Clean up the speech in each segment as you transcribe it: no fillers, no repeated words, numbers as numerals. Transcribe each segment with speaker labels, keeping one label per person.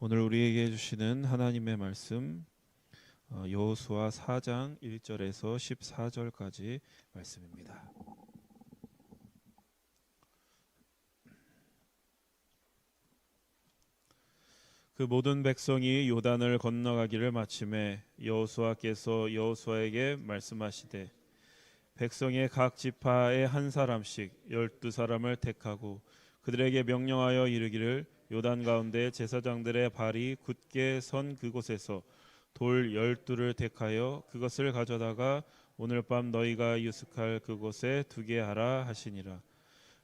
Speaker 1: 오늘 우리에게 주시는 하나님의 말씀 여호수아 4장 1절에서 14절까지 말씀입니다. 그 모든 백성이 요단을 건너가기를 마침에 여호수아께서 여호수아에게 말씀하시되 백성의 각 지파의 한 사람씩 12사람을 택하고 그들에게 명령하여 이르기를 요단 가운데 제사장들의 발이 굳게 선 그곳에서 돌 12를 택하여 그것을 가져다가 오늘 밤 너희가 유숙할 그곳에 두게 하라 하시니라.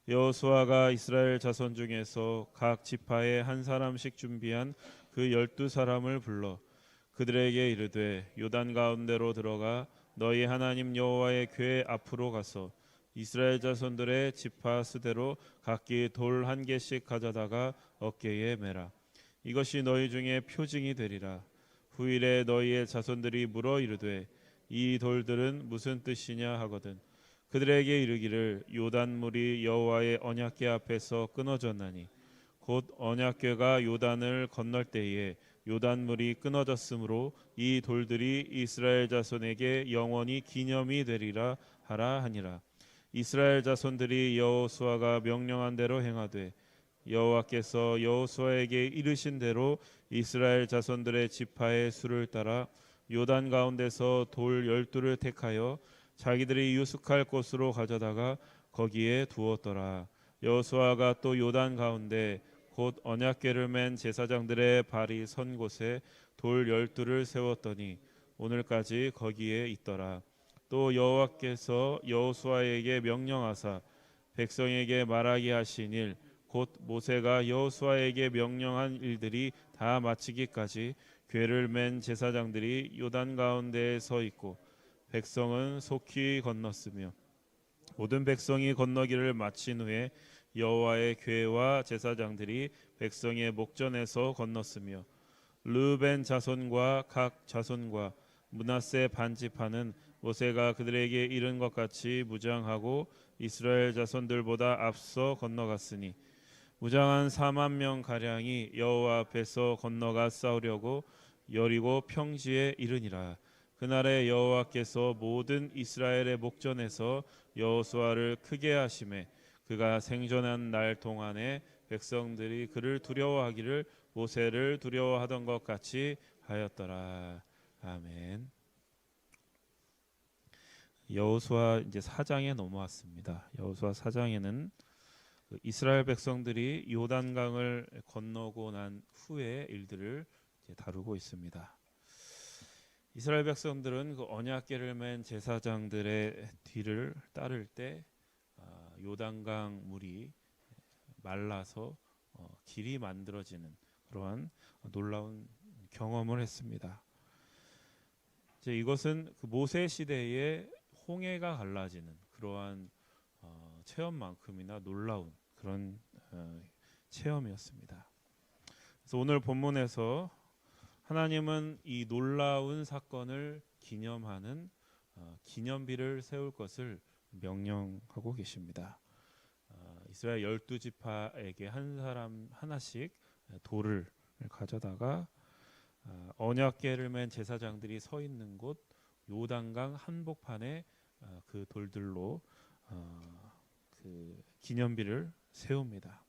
Speaker 1: 여호수아가 이스라엘 자손 중에서 각 지파에 한 사람씩 준비한 그 12사람을 불러 그들에게 이르되 요단 가운데로 들어가 너희 하나님 여호와의 궤 앞으로 가서 이스라엘 자손들의 지파 수대로 각기 돌 한 개씩 가져다가 어깨에 매라. 이것이 너희 중에 표징이 되리라. 후일에 너희의 자손들이 물어 이르되 이 돌들은 무슨 뜻이냐 하거든 그들에게 이르기를 요단물이 여호와의 언약궤 앞에서 끊어졌나니 곧 언약궤가 요단을 건널 때에 요단물이 끊어졌으므로 이 돌들이 이스라엘 자손에게 영원히 기념이 되리라 하라 하니라. 이스라엘 자손들이 여호수아가 명령한 대로 행하되 여호와께서 여호수아에게 이르신 대로 이스라엘 자손들의 지파의 수를 따라 요단 가운데서 돌 12를 택하여 자기들이 유숙할 곳으로 가져다가 거기에 두었더라. 여호수아가 또 요단 가운데 곧 언약궤를 맨 제사장들의 발이 선 곳에 돌 12를 세웠더니 오늘까지 거기에 있더라. 또 여호와께서 여호수아에게 명령하사 백성에게 말하게 하신 일 곧 모세가 여호수아에게 명령한 일들이 다 마치기까지 궤를 맨 제사장들이 요단 가운데에 서 있고 백성은 속히 건넜으며 모든 백성이 건너기를 마친 후에 여호와의 궤와 제사장들이 백성의 목전에서 건넜으며 르벤 자손과 각 자손과 므낫세 반지파는 모세가 그들에게 이른 것 같이 무장하고 이스라엘 자손들보다 앞서 건너갔으니 무장한 4만 명 가량이 여호와 앞에서 건너가 싸우려고 여리고 평지에 이르니라. 그날에 여호와께서 모든 이스라엘의 목전에서 여호수아를 크게 하심에 그가 생존한 날 동안에 백성들이 그를 두려워하기를 모세를 두려워하던 것 같이 하였더라. 아멘. 여호수아 이제 4장에 넘어왔습니다. 여호수아 4장에는 이스라엘 백성들이 요단강을 건너고 난 후의 일들을 다루고 있습니다. 이스라엘 백성들은 그 언약궤를 맨 제사장들의 뒤를 따를 때 요단강 물이 말라서 길이 만들어지는 그러한 놀라운 경험을 했습니다. 이것은 그 모세 시대에 홍해가 갈라지는 그러한 체험만큼이나 놀라운 그런 체험이었습니다. 그래서 오늘 본문에서 하나님은 이 놀라운 사건을 기념하는 기념비를 세울 것을 명령하고 계십니다. 이스라엘 12지파에게 한 사람 하나씩 돌을 가져다가 언약궤를 맨 제사장들이 서 있는 곳 요단강 한복판에 그 돌들로 그 기념비를 세웁니다.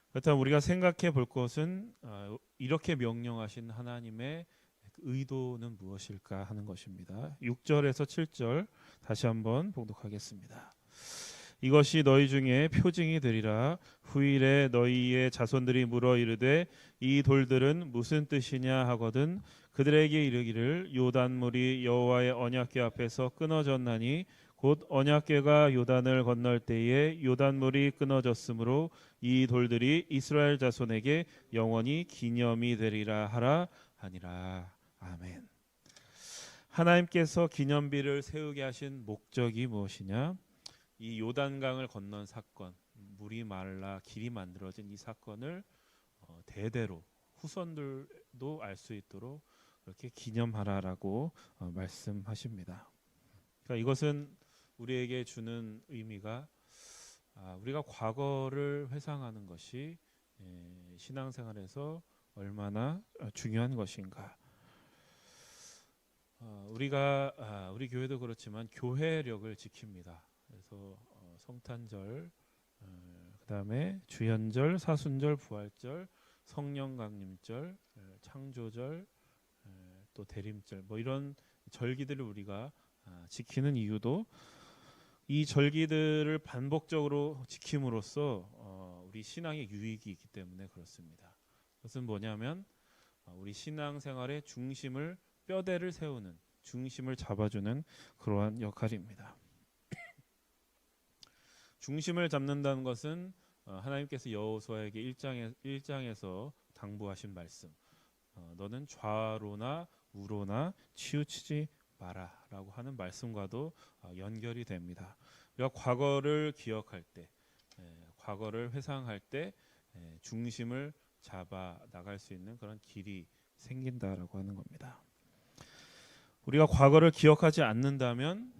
Speaker 1: 그렇다면 우리가 생각해 볼 것은 이렇게 명령하신 하나님의 의도는 무엇일까 하는 것입니다. 6절에서 7절 다시 한번 봉독하겠습니다. 이것이 너희 중에 표징이 되리라. 후일에 너희의 자손들이 물어 이르되 이 돌들은 무슨 뜻이냐 하거든 그들에게 이르기를 요단물이 여호와의 언약궤 앞에서 끊어졌나니 곧 언약궤가 요단을 건널 때에 요단물이 끊어졌으므로 이 돌들이 이스라엘 자손에게 영원히 기념이 되리라 하라 하니라. 아멘. 하나님께서 기념비를 세우게 하신 목적이 무엇이냐? 이 요단강을 건넌 사건, 물이 말라 길이 만들어진 이 사건을 대대로 후손들도 알 수 있도록 그렇게 기념하라라고 말씀하십니다. 그러니까 이것은 우리에게 주는 의미가 우리가 과거를 회상하는 것이 신앙생활에서 얼마나 중요한 것인가. 우리 교회도 그렇지만 교회력을 지킵니다. 그래서 성탄절, 그다음에 주연절, 사순절, 부활절, 성령 강림절, 창조절, 또 대림절, 뭐 이런 절기들을 우리가 지키는 이유도 이 절기들을 반복적으로 지킴으로써 우리 신앙의 유익이 있기 때문에 그렇습니다. 그것은 뭐냐면 우리 신앙생활의 중심을, 뼈대를 세우는, 중심을 잡아주는 그러한 역할입니다. 중심을 잡는다는 것은 하나님께서 여호수아에게 1장에서 당부하신 말씀, 너는 좌로나 우로나 치우치지 마라라고 하는 말씀과도 연결이 됩니다. 우리가 과거를 기억할 때, 과거를 회상할 때 중심을 잡아 나갈 수 있는 그런 길이 생긴다라고 하는 겁니다. 우리가 과거를 기억하지 않는다면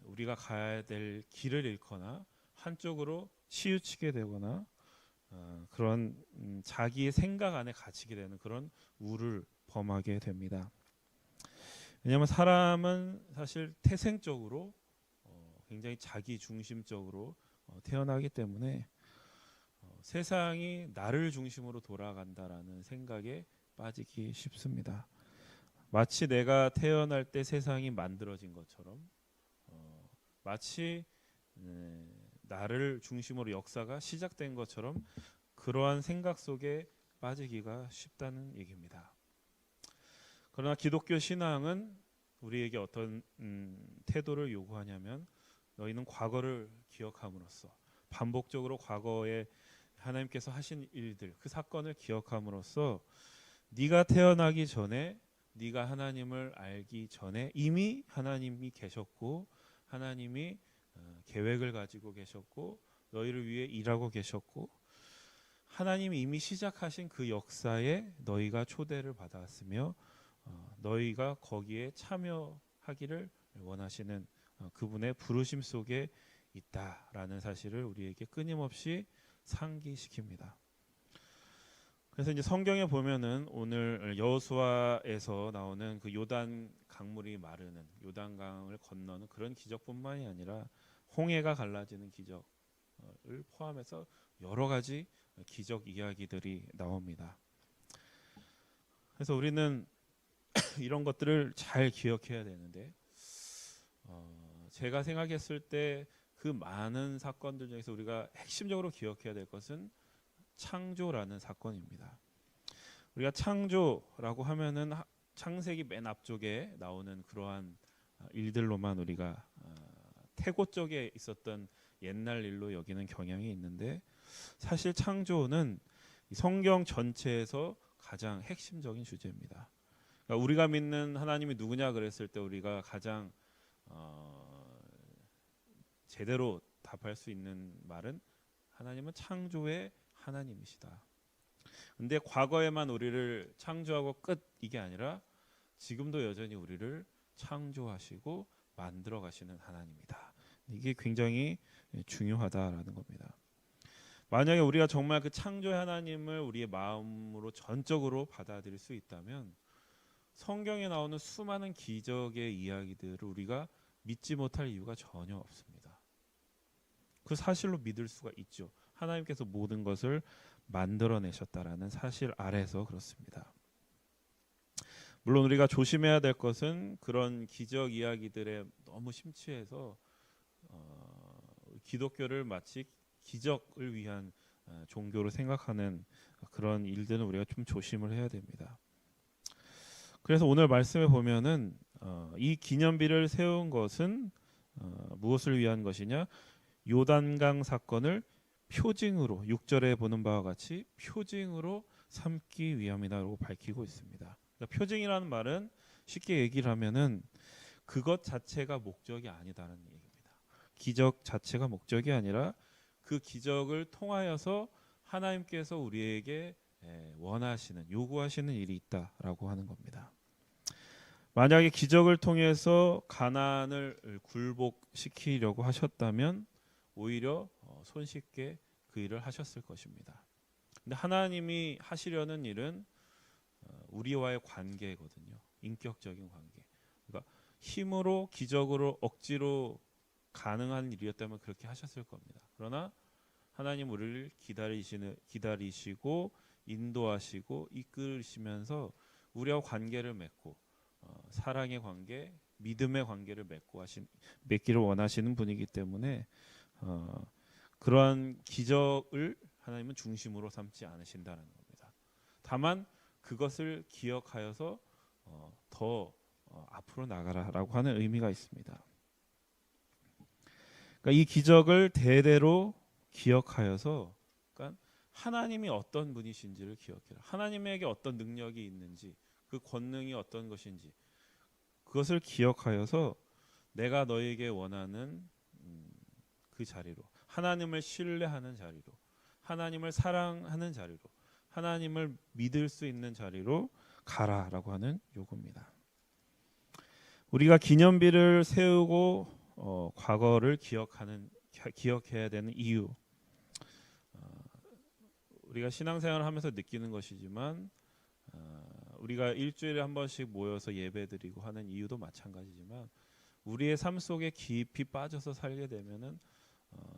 Speaker 1: 우리가 가야 될 길을 잃거나 한쪽으로 치우치게 되거나 그런 자기의 생각 안에 갇히게 되는 그런 우를 범하게 됩니다. 왜냐하면 사람은 사실 태생적으로 굉장히 자기 중심적으로 태어나기 때문에 세상이 나를 중심으로 돌아간다라는 생각에 빠지기 쉽습니다. 마치 내가 태어날 때 세상이 만들어진 것처럼, 마치 나를 중심으로 역사가 시작된 것처럼 그러한 생각 속에 빠지기가 쉽다는 얘기입니다. 그러나 기독교 신앙은 우리에게 어떤 태도를 요구하냐면, 너희는 과거를 기억함으로써, 반복적으로 과거에 하나님께서 하신 일들, 그 사건을 기억함으로써 네가 태어나기 전에, 네가 하나님을 알기 전에 이미 하나님이 계셨고, 하나님이 계획을 가지고 계셨고, 너희를 위해 일하고 계셨고, 하나님이 이미 시작하신 그 역사에 너희가 초대를 받았으며 너희가 거기에 참여하기를 원하시는 그분의 부르심 속에 있다라는 사실을 우리에게 끊임없이 상기시킵니다. 그래서 이제 성경에 보면은 오늘 여호수아에서 나오는 그 요단 강물이 마르는, 요단강을 건너는 그런 기적뿐만이 아니라 홍해가 갈라지는 기적을 포함해서 여러 가지 기적 이야기들이 나옵니다. 그래서 우리는 이런 것들을 잘 기억해야 되는데, 제가 생각했을 때 그 많은 사건들 중에서 우리가 핵심적으로 기억해야 될 것은 창조라는 사건입니다. 우리가 창조라고 하면은 창세기 맨 앞쪽에 나오는 그러한 일들로만 우리가 태고 쪽에 있었던 옛날 일로 여기는 경향이 있는데, 사실 창조는 성경 전체에서 가장 핵심적인 주제입니다. 그러니까 우리가 믿는 하나님이 누구냐 그랬을 때 우리가 가장 제대로 답할 수 있는 말은 하나님은 창조의 하나님이시다. 근데 과거에만 우리를 창조하고 끝 이게 아니라 지금도 여전히 우리를 창조하시고 만들어 가시는 하나님이다. 이게 굉장히 중요하다라는 겁니다. 만약에 우리가 정말 그 창조의 하나님을 우리의 마음으로 전적으로 받아들일 수 있다면 성경에 나오는 수많은 기적의 이야기들을 우리가 믿지 못할 이유가 전혀 없습니다. 그 사실로 믿을 수가 있죠. 하나님께서 모든 것을 만들어내셨다라는 사실 아래서 그렇습니다. 물론 우리가 조심해야 될 것은 그런 기적 이야기들에 너무 심취해서 기독교를 마치 기적을 위한 종교로 생각하는 그런 일들은 우리가 좀 조심을 해야 됩니다. 그래서 오늘 말씀에 보면은 이 기념비를 세운 것은 무엇을 위한 것이냐? 요단강 사건을 표징으로, 6절에 보는 바와 같이 표징으로 삼기 위함이라고 밝히고 있습니다. 그러니까 표징이라는 말은 쉽게 얘기를 하면은 그것 자체가 목적이 아니다라는 얘기입니다. 기적 자체가 목적이 아니라 그 기적을 통하여서 하나님께서 우리에게 원하시는, 요구하시는 일이 있다라고 하는 겁니다. 만약에 기적을 통해서 가나안을 굴복시키려고 하셨다면 오히려 손쉽게 그 일을 하셨을 것입니다. 근데 하나님이 하시려는 일은 우리와의 관계거든요. 인격적인 관계. 그러니까 힘으로 기적으로 억지로 가능한 일이었다면 그렇게 하셨을 겁니다. 그러나 하나님 우리를 기다리시고 인도하시고 이끌으시면서 우리와 관계를 맺고 사랑의 관계, 믿음의 관계를 맺기를 원하시는 분이기 때문에 그러한 기적을 하나님은 중심으로 삼지 않으신다는 겁니다. 다만 그것을 기억하여서 더 앞으로 나가라라고 하는 의미가 있습니다. 그러니까 이 기적을 대대로 기억하여서, 그러니까 하나님이 어떤 분이신지를 기억해라. 하나님에게 어떤 능력이 있는지, 그 권능이 어떤 것인지 그것을 기억하여서 내가 너에게 원하는 그 자리로, 하나님을 신뢰하는 자리로, 하나님을 사랑하는 자리로, 하나님을 믿을 수 있는 자리로 가라라고 하는 요구입니다. 우리가 기념비를 세우고 과거를 기억해야 되는 이유, 우리가 신앙생활을 하면서 느끼는 것이지만 우리가 일주일에 한 번씩 모여서 예배드리고 하는 이유도 마찬가지지만 우리의 삶 속에 깊이 빠져서 살게 되면은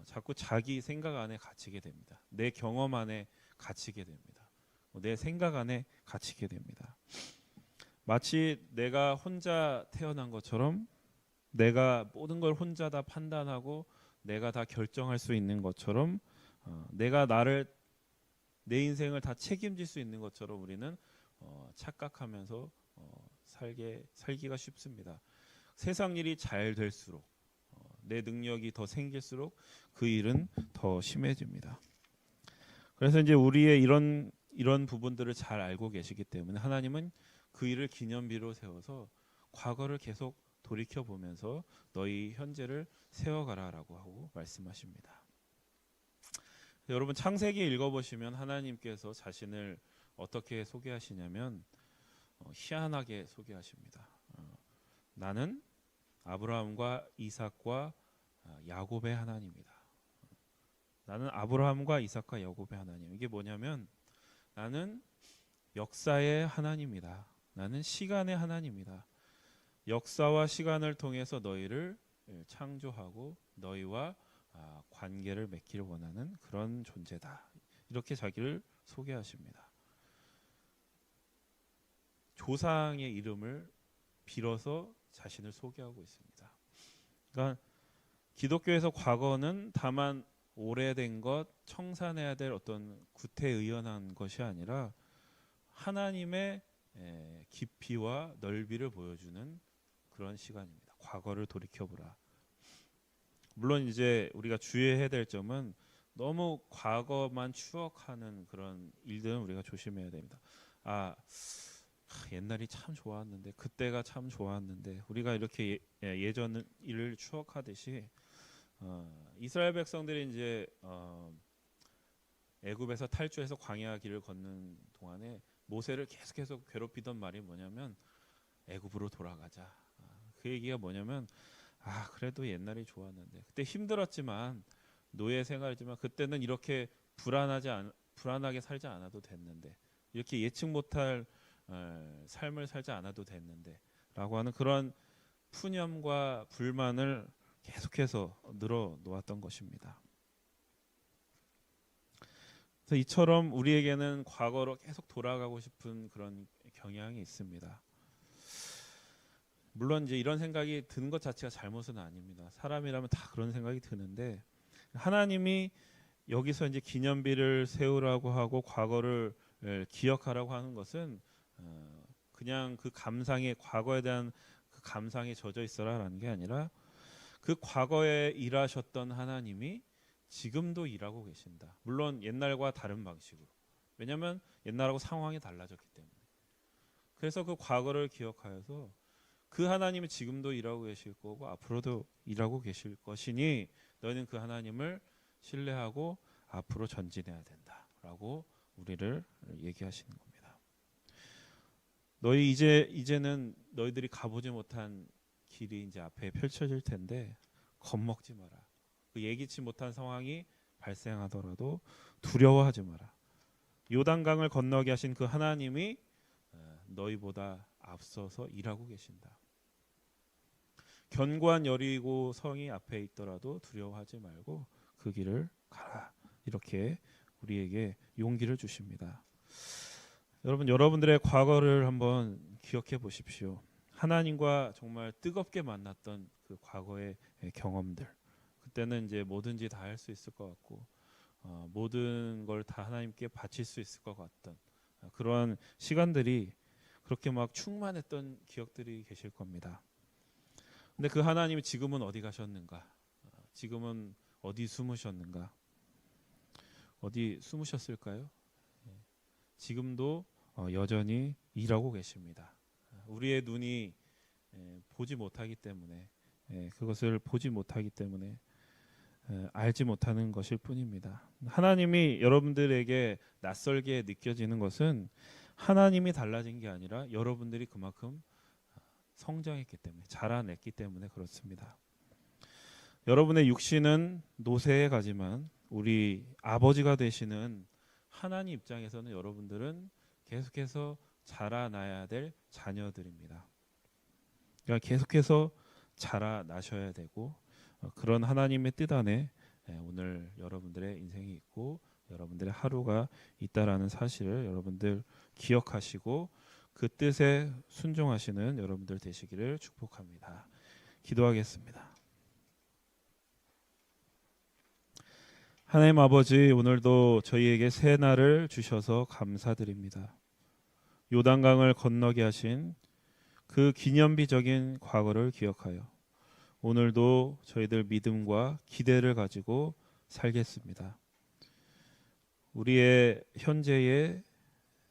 Speaker 1: 자꾸 자기 생각 안에 갇히게 됩니다. 내 경험 안에 갇히게 됩니다. 내 생각 안에 갇히게 됩니다. 마치 내가 혼자 태어난 것처럼, 내가 모든 걸 혼자 다 판단하고 내가 다 결정할 수 있는 것처럼, 내가 내 인생을 다 책임질 수 있는 것처럼 우리는 착각하면서 살기가 쉽습니다. 세상 일이 잘 될수록, 내 능력이 더 생길수록 그 일은 더 심해집니다. 그래서 이제 우리의 이런 부분들을 잘 알고 계시기 때문에 하나님은 그 일을 기념비로 세워서 과거를 계속 돌이켜 보면서 너희 현재를 세워가라라고 하고 말씀하십니다. 여러분 창세기 읽어보시면 하나님께서 자신을 어떻게 소개하시냐면 희한하게 소개하십니다. 나는 아브라함과 이삭과 야곱의 하나님이다. 나는 아브라함과 이삭과 야곱의 하나님. 이게 뭐냐면 나는 역사의 하나님이다. 나는 시간의 하나님이다. 역사와 시간을 통해서 너희를 창조하고 너희와 관계를 맺기를 원하는 그런 존재다. 이렇게 자기를 소개하십니다. 조상의 이름을 빌어서 자신을 소개하고 있습니다. 그러니까 기독교에서 과거는 다만 오래된 것, 청산해야 될 어떤 구태의연한 것이 아니라 하나님의 깊이와 넓이를 보여주는 그런 시간입니다. 과거를 돌이켜보라. 물론 이제 우리가 주의해야 될 점은 너무 과거만 추억하는 그런 일들은 우리가 조심해야 됩니다. 옛날이 참 좋았는데, 그때가 참 좋았는데, 우리가 이렇게 예전 일을 추억하듯이 이스라엘 백성들이 이제 애굽에서 탈주해서 광야 길을 걷는 동안에 모세를 계속해서 괴롭히던 말이 뭐냐면 애굽으로 돌아가자. 그 얘기가 뭐냐면 그래도 옛날이 좋았는데, 그때 힘들었지만 노예 생활이지만 그때는 이렇게 불안하게 살지 않아도 됐는데, 이렇게 예측 못할 삶을 살지 않아도 됐는데 라고 하는 그런 푸념과 불만을 계속해서 늘어놓았던 것입니다. 그래서 이처럼 우리에게는 과거로 계속 돌아가고 싶은 그런 경향이 있습니다. 물론 이제 이런 생각이 드는 것 자체가 잘못은 아닙니다. 사람이라면 다 그런 생각이 드는데, 하나님이 여기서 이제 기념비를 세우라고 하고 과거를 기억하라고 하는 것은 그냥 그 과거에 대한 그 감상에 젖어 있어라라는 게 아니라 그 과거에 일하셨던 하나님이 지금도 일하고 계신다. 물론 옛날과 다른 방식으로. 왜냐하면 옛날하고 상황이 달라졌기 때문에. 그래서 그 과거를 기억하여서 그 하나님이 지금도 일하고 계실 거고 앞으로도 일하고 계실 것이니 너희는 그 하나님을 신뢰하고 앞으로 전진해야 된다라고 우리를 얘기하시는 겁니다. 이제는 너희들이 가보지 못한 길이 이제 앞에 펼쳐질 텐데 겁먹지 마라. 그 예기치 못한 상황이 발생하더라도 두려워하지 마라. 요단강을 건너게 하신 그 하나님이 너희보다 앞서서 일하고 계신다. 견고한 여리고 성이 앞에 있더라도 두려워하지 말고 그 길을 가라. 이렇게 우리에게 용기를 주십니다. 여러분, 여러분들의 과거를 한번 기억해 보십시오. 하나님과 정말 뜨겁게 만났던 그 과거의 경험들. 그때는 이제 뭐든지 다 할 수 있을 것 같고 모든 걸 다 하나님께 바칠 수 있을 것 같던 그러한 시간들이 그렇게 막 충만했던 기억들이 계실 겁니다. 근데 그 하나님이 지금은 어디 가셨는가? 지금은 어디 숨으셨는가? 어디 숨으셨을까요? 지금도 여전히 일하고 계십니다. 우리의 눈이 보지 못하기 때문에 그것을 보지 못하기 때문에 알지 못하는 것일 뿐입니다. 하나님이 여러분들에게 낯설게 느껴지는 것은 하나님이 달라진 게 아니라 여러분들이 그만큼 성장했기 때문에 자라냈기 때문에 그렇습니다. 여러분의 육신은 노쇠해 가지만 우리 아버지가 되시는 하나님 입장에서는 여러분들은 계속해서 자라나야 될 자녀들입니다. 그러니까 계속해서 자라나셔야 되고 그런 하나님의 뜻 안에 오늘 여러분들의 인생이 있고 여러분들의 하루가 있다라는 사실을 여러분들 기억하시고 그 뜻에 순종하시는 여러분들 되시기를 축복합니다. 기도하겠습니다. 하나님 아버지, 오늘도 저희에게 새 날을 주셔서 감사드립니다. 요단강을 건너게 하신 그 기념비적인 과거를 기억하여 오늘도 저희들 믿음과 기대를 가지고 살겠습니다. 우리의 현재의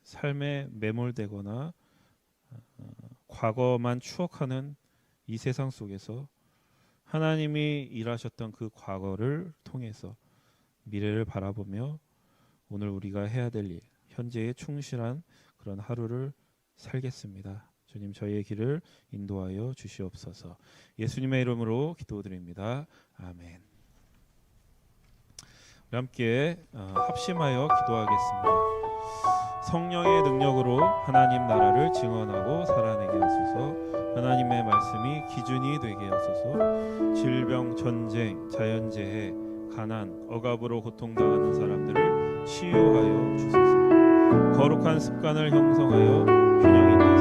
Speaker 1: 삶에 매몰되거나 과거만 추억하는 이 세상 속에서 하나님이 일하셨던 그 과거를 통해서 미래를 바라보며 오늘 우리가 해야 될 일, 현재에 충실한 그런 하루를 살겠습니다. 주님, 저희의 길을 인도하여 주시옵소서. 예수님의 이름으로 기도드립니다. 아멘. 우리 함께 합심하여 기도하겠습니다. 성령의 능력으로 하나님 나라를 증언하고 살아내게 하소서. 하나님의 말씀이 기준이 되게 하소서. 질병, 전쟁, 자연재해, 가난, 억압으로 고통당하는 사람들을 치유하여 주소서. 거룩한 습관을 형성하여 균형 있는